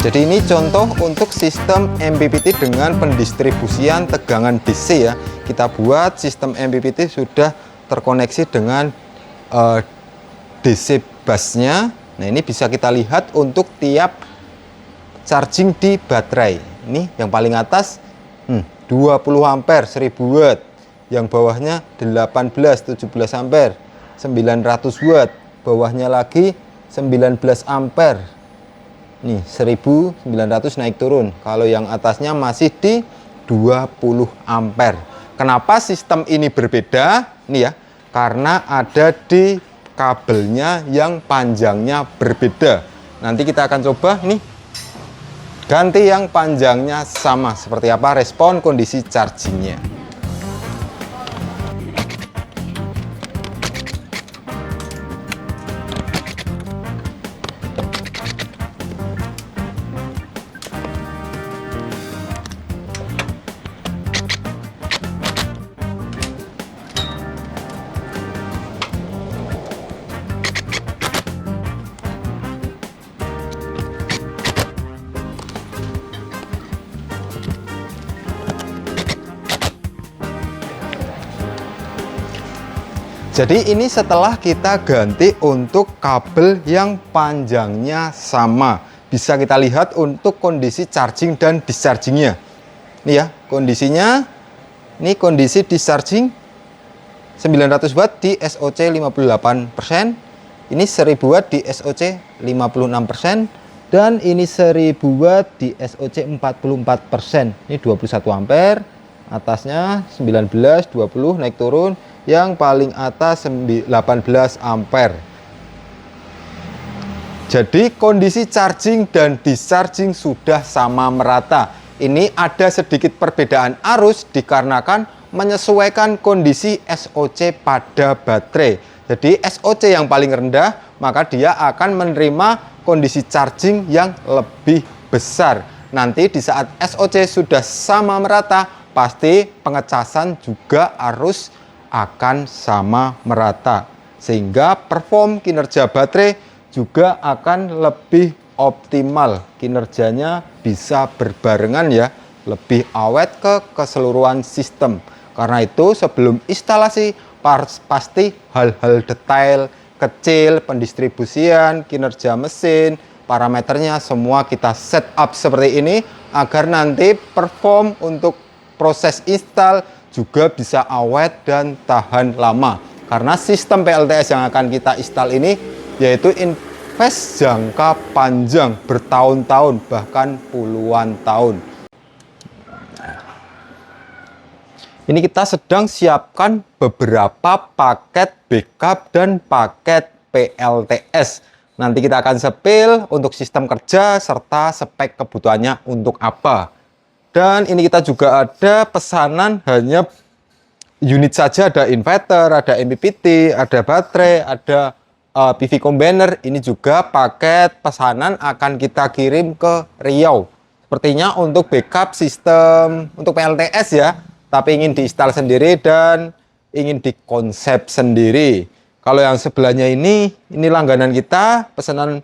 Jadi ini contoh untuk sistem MPPT dengan pendistribusian tegangan DC ya. Kita buat sistem MPPT sudah terkoneksi dengan DC busnya. Nah ini bisa kita lihat untuk tiap charging di baterai. Ini yang paling atas 20 ampere 1000 watt. Yang bawahnya 18 17 ampere 900 watt. Bawahnya lagi 19 ampere. Nih 1900 naik turun. Kalau yang atasnya masih di 20 ampere. Kenapa sistem ini berbeda? Nih ya, karena ada di kabelnya yang panjangnya berbeda. Nanti kita akan coba nih ganti yang panjangnya sama. Seperti apa respon kondisi chargingnya. Jadi ini setelah kita ganti untuk kabel yang panjangnya sama. Bisa kita lihat untuk kondisi charging dan dischargingnya. Ini ya kondisinya. Ini kondisi discharging 900 watt di SOC 58%. Ini 1000 watt di SOC 56%. Dan ini 1000 watt di SOC 44%. Ini 21 ampere. Atasnya 19, 20 naik turun. Yang paling atas 18 ampere. Jadi kondisi charging dan discharging sudah sama merata. Ini ada sedikit perbedaan arus dikarenakan menyesuaikan kondisi SOC pada baterai. Jadi SOC yang paling rendah, maka dia akan menerima kondisi charging yang lebih besar. Nanti di saat SOC sudah sama merata, pasti pengecasan juga arus akan sama merata, sehingga perform kinerja baterai juga akan lebih optimal. Kinerjanya bisa berbarengan ya, lebih awet ke keseluruhan sistem. Karena itu sebelum instalasi pasti hal-hal detail kecil, pendistribusian, kinerja mesin, parameternya semua kita setup seperti ini agar nanti perform untuk proses install juga bisa awet dan tahan lama. Karena sistem PLTS yang akan kita install ini yaitu invest jangka panjang, bertahun-tahun bahkan puluhan tahun. Ini kita sedang siapkan beberapa paket backup dan paket PLTS. Nanti kita akan sepil untuk sistem kerja serta spek kebutuhannya untuk apa. Dan ini kita juga ada pesanan hanya unit saja, ada inverter, ada MPPT, ada baterai, ada PV combiner. Ini juga paket pesanan akan kita kirim ke Riau. Sepertinya untuk backup sistem untuk PLTS ya, tapi ingin diinstal sendiri dan ingin dikonsep sendiri. Kalau yang sebelahnya ini langganan kita, pesanan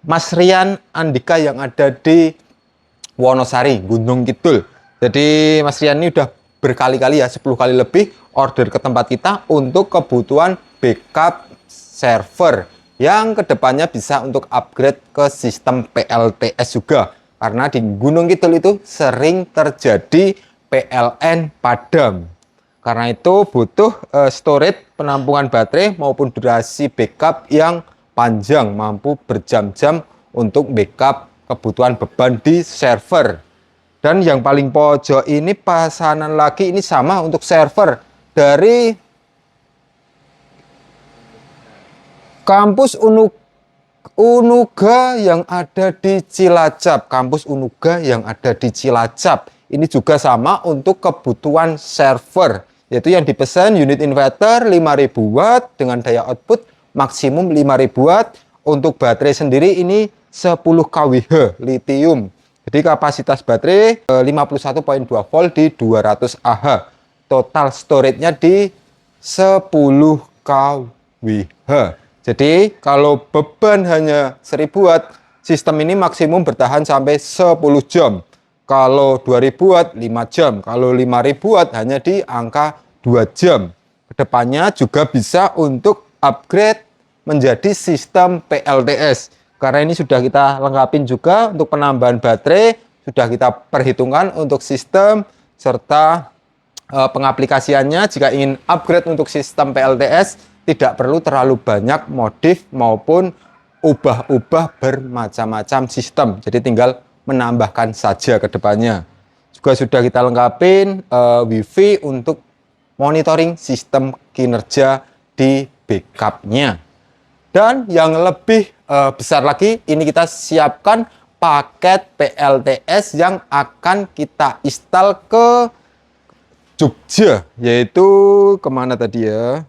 Mas Rian Andika yang ada di Wonosari, Gunung Kidul. Jadi Mas Rian ini udah berkali-kali ya, 10 kali lebih order ke tempat kita untuk kebutuhan backup server yang kedepannya bisa untuk upgrade ke sistem PLTS juga. Karena di Gunung Kidul itu sering terjadi PLN padam. Karena itu butuh storage penampungan baterai maupun durasi backup yang panjang, mampu berjam-jam untuk backup kebutuhan beban di server. Dan yang paling pojok ini pesanan lagi, ini sama untuk server dari kampus Unuga yang ada di Cilacap. Kampus Unuga yang ada di Cilacap. Ini juga sama untuk kebutuhan server, yaitu yang dipesan unit inverter 5000 watt dengan daya output maksimum 5000 watt. Untuk baterai sendiri ini 10 kWh lithium. Jadi kapasitas baterai 51,2 volt di 200 Ah. Total storage-nya di 10 kWh. Jadi kalau beban hanya 1000 watt, sistem ini maksimum bertahan sampai 10 jam. Kalau 2000 watt 5 jam, kalau 5000 watt hanya di angka 2 jam. Kedepannya juga bisa untuk upgrade menjadi sistem PLTS. Karena ini sudah kita lengkapin juga untuk penambahan baterai, sudah kita perhitungkan untuk sistem serta pengaplikasiannya. Jika ingin upgrade untuk sistem PLTS, tidak perlu terlalu banyak modif maupun ubah-ubah bermacam-macam sistem. Jadi tinggal menambahkan saja ke depannya. Juga sudah kita lengkapin WiFi untuk monitoring sistem kinerja di backupnya. Dan yang lebih besar lagi, ini kita siapkan paket PLTS yang akan kita install ke Jogja, yaitu kemana tadi ya?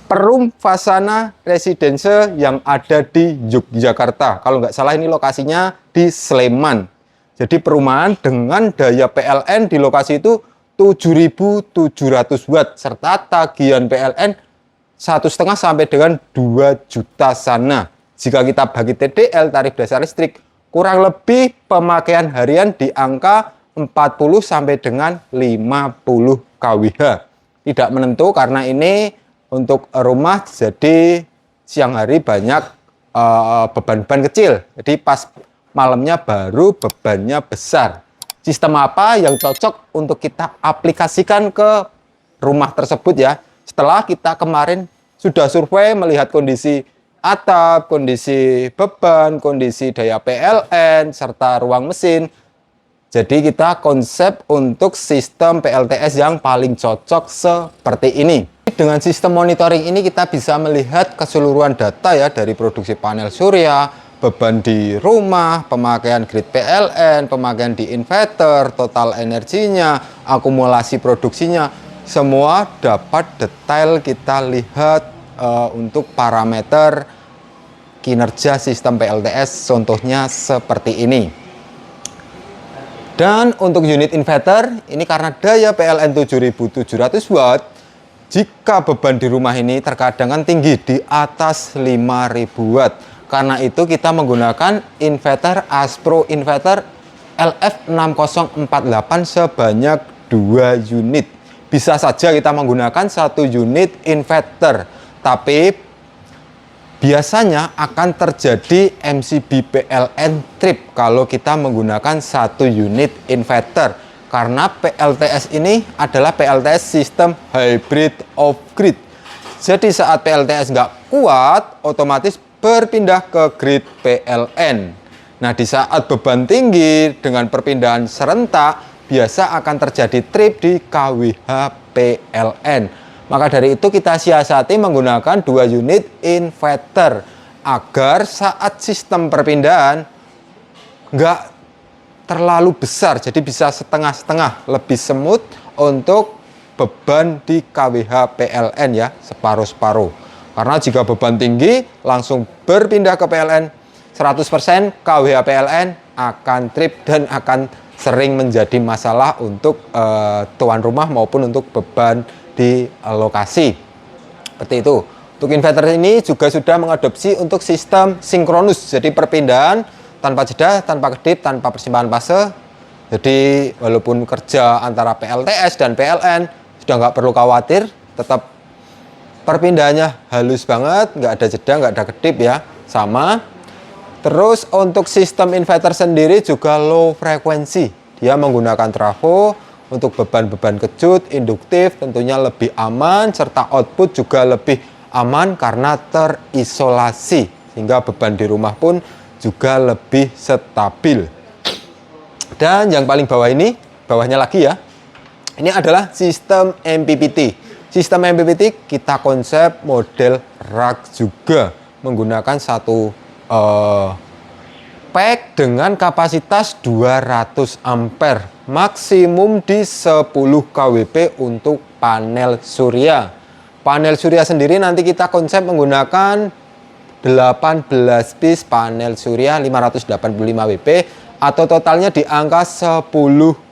Perum Fasana Residence yang ada di Yogyakarta. Kalau nggak salah ini lokasinya di Sleman. Jadi perumahan dengan daya PLN di lokasi itu 7.700 watt serta tagihan PLN 1,5 sampai dengan 2 juta sana. Jika kita bagi TDL, tarif dasar listrik, kurang lebih pemakaian harian di angka 40 sampai dengan 50 kWh. Tidak menentu karena ini untuk rumah, jadi siang hari banyak beban-beban kecil. Jadi pas malamnya baru bebannya besar. Sistem apa yang cocok untuk kita aplikasikan ke rumah tersebut ya? Setelah kita kemarin sudah survei melihat kondisi atap, kondisi beban, kondisi daya PLN, serta ruang mesin. Jadi kita konsep untuk sistem PLTS yang paling cocok seperti ini. Dengan sistem monitoring ini kita bisa melihat keseluruhan data ya dari produksi panel surya, beban di rumah, pemakaian grid PLN, pemakaian di inverter, total energinya, akumulasi produksinya. Semua dapat detail kita lihat untuk parameter kinerja sistem PLTS, contohnya seperti ini. Dan untuk unit inverter, ini karena daya PLN 7.700 watt, jika beban di rumah ini terkadang tinggi di atas 5.000 watt. Karena itu kita menggunakan inverter Aspro Inverter LF6048 sebanyak 2 unit. Bisa saja kita menggunakan 1 unit inverter, tapi biasanya akan terjadi MCB PLN trip kalau kita menggunakan 1 unit inverter. Karena PLTS ini adalah PLTS sistem hybrid off grid. Jadi saat PLTS nggak kuat, otomatis berpindah ke grid PLN. Nah, di saat beban tinggi dengan perpindahan serentak, biasa akan terjadi trip di KWH PLN. Maka dari itu kita siasati menggunakan 2 unit inverter agar saat sistem perpindahan nggak terlalu besar, jadi bisa setengah-setengah, lebih smooth untuk beban di KWH PLN ya, separuh-separuh. Karena jika beban tinggi langsung berpindah ke PLN 100%, KWH PLN akan trip dan akan sering menjadi masalah untuk tuan rumah maupun untuk beban di lokasi. Seperti itu. Untuk inverter ini juga sudah mengadopsi untuk sistem sinkronus, jadi perpindahan tanpa jeda, tanpa kedip, tanpa persimpangan fase. Jadi walaupun kerja antara PLTS dan PLN sudah nggak perlu khawatir, tetap perpindahannya halus banget, nggak ada jeda, nggak ada kedip ya, sama. Terus untuk sistem inverter sendiri juga low frekuensi. Dia menggunakan trafo untuk beban-beban kejut, induktif, tentunya lebih aman, serta output juga lebih aman karena terisolasi. Sehingga beban di rumah pun juga lebih stabil. Dan yang paling bawah ini, bawahnya lagi ya, ini adalah sistem MPPT. Sistem MPPT kita konsep model rak juga, menggunakan satu pack dengan kapasitas 200 ampere, maksimum di 10 kWp untuk panel surya. Panel surya sendiri nanti kita konsep menggunakan 18 piece panel surya 585 WP atau totalnya di angka 10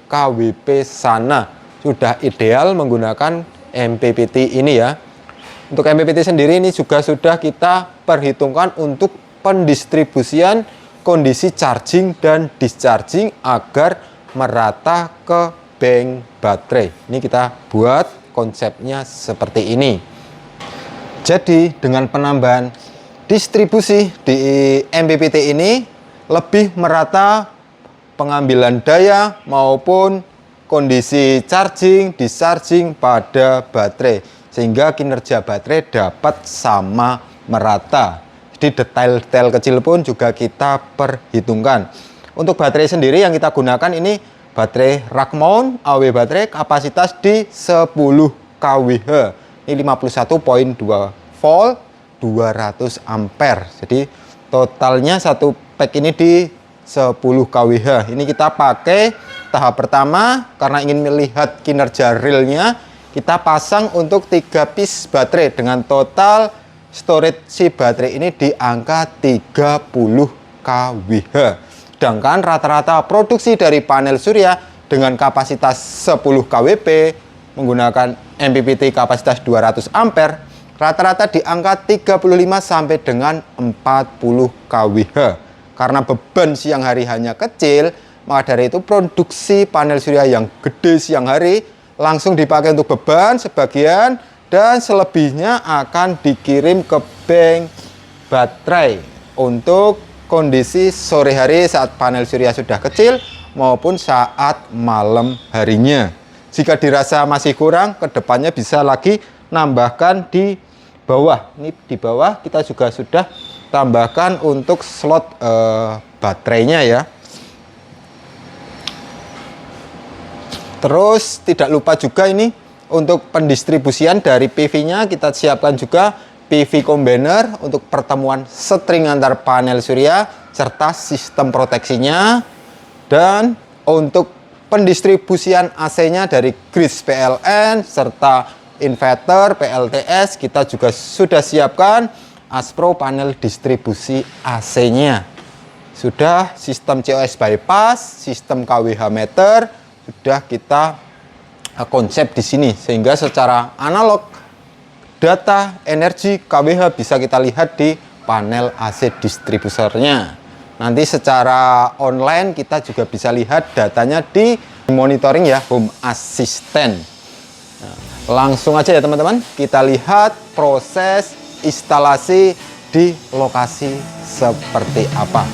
kWp sana. Sudah ideal menggunakan MPPT ini ya. Untuk MPPT sendiri ini juga sudah kita perhitungkan untuk pendistribusian kondisi charging dan discharging agar merata ke bank baterai. Ini kita buat konsepnya seperti ini. Jadi dengan penambahan distribusi di MPPT ini lebih merata pengambilan daya maupun kondisi charging, discharging pada baterai, sehingga kinerja baterai dapat sama merata. Jadi detail-detail kecil pun juga kita perhitungkan. Untuk baterai sendiri yang kita gunakan ini baterai rack mount AW baterai, kapasitas di 10 kWh. Ini 51,2 volt, 200 ampere. Jadi totalnya satu pack ini di 10 kWh. Ini kita pakai tahap pertama karena ingin melihat kinerja realnya. Kita pasang untuk 3 piece baterai dengan total storage si baterai ini di angka 30 kWh. Sedangkan rata-rata produksi dari panel surya dengan kapasitas 10 kWp menggunakan MPPT kapasitas 200 ampere, rata-rata di angka 35 sampai dengan 40 kWh. Karena beban siang hari hanya kecil, maka dari itu produksi panel surya yang gede siang hari langsung dipakai untuk beban sebagian dan selebihnya akan dikirim ke bank baterai untuk kondisi sore hari saat panel surya sudah kecil maupun saat malam harinya. Jika dirasa masih kurang, kedepannya bisa lagi nambahkan di bawah. Ini di bawah kita juga sudah tambahkan untuk slot baterainya ya. Terus tidak lupa juga ini untuk pendistribusian dari PV-nya kita siapkan juga PV combiner untuk pertemuan string antar panel surya serta sistem proteksinya. Dan untuk pendistribusian AC-nya dari grid PLN serta inverter PLTS kita juga sudah siapkan Aspro panel distribusi AC-nya. Sudah sistem COS bypass, sistem KWH meter sudah kita konsep di sini sehingga secara analog data energi KWH bisa kita lihat di panel AC distributornya. Nanti secara online kita juga bisa lihat datanya di monitoring ya, Home Assistant. Nah, langsung aja ya teman-teman, kita lihat proses instalasi di lokasi seperti apa.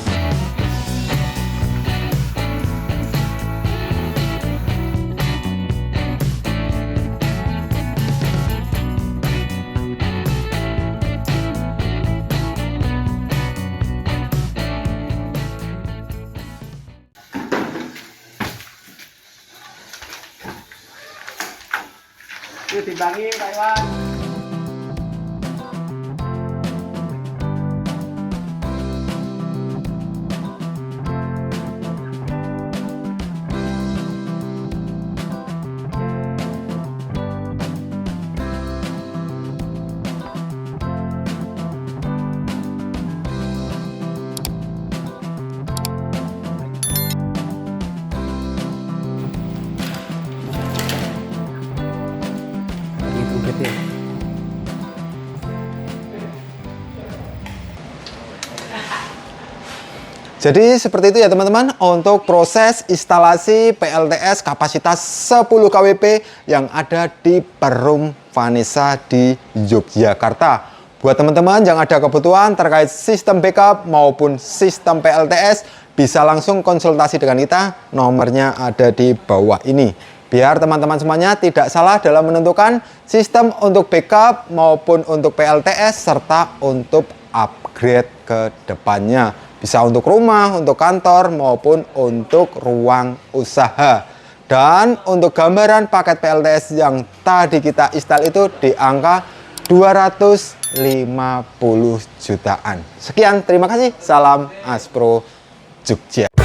Yuk timbangi Pak Iwan. Jadi seperti itu ya teman-teman untuk proses instalasi PLTS kapasitas 10 kWp yang ada di Perum Vanessa di Yogyakarta. Buat teman-teman yang ada kebutuhan terkait sistem backup maupun sistem PLTS bisa langsung konsultasi dengan kita, nomornya ada di bawah ini. Biar teman-teman semuanya tidak salah dalam menentukan sistem untuk backup maupun untuk PLTS serta untuk upgrade ke depannya. Bisa untuk rumah, untuk kantor, maupun untuk ruang usaha. Dan untuk gambaran paket PLTS yang tadi kita install itu di angka 250 jutaan. Sekian, terima kasih. Salam Aspro Jogja.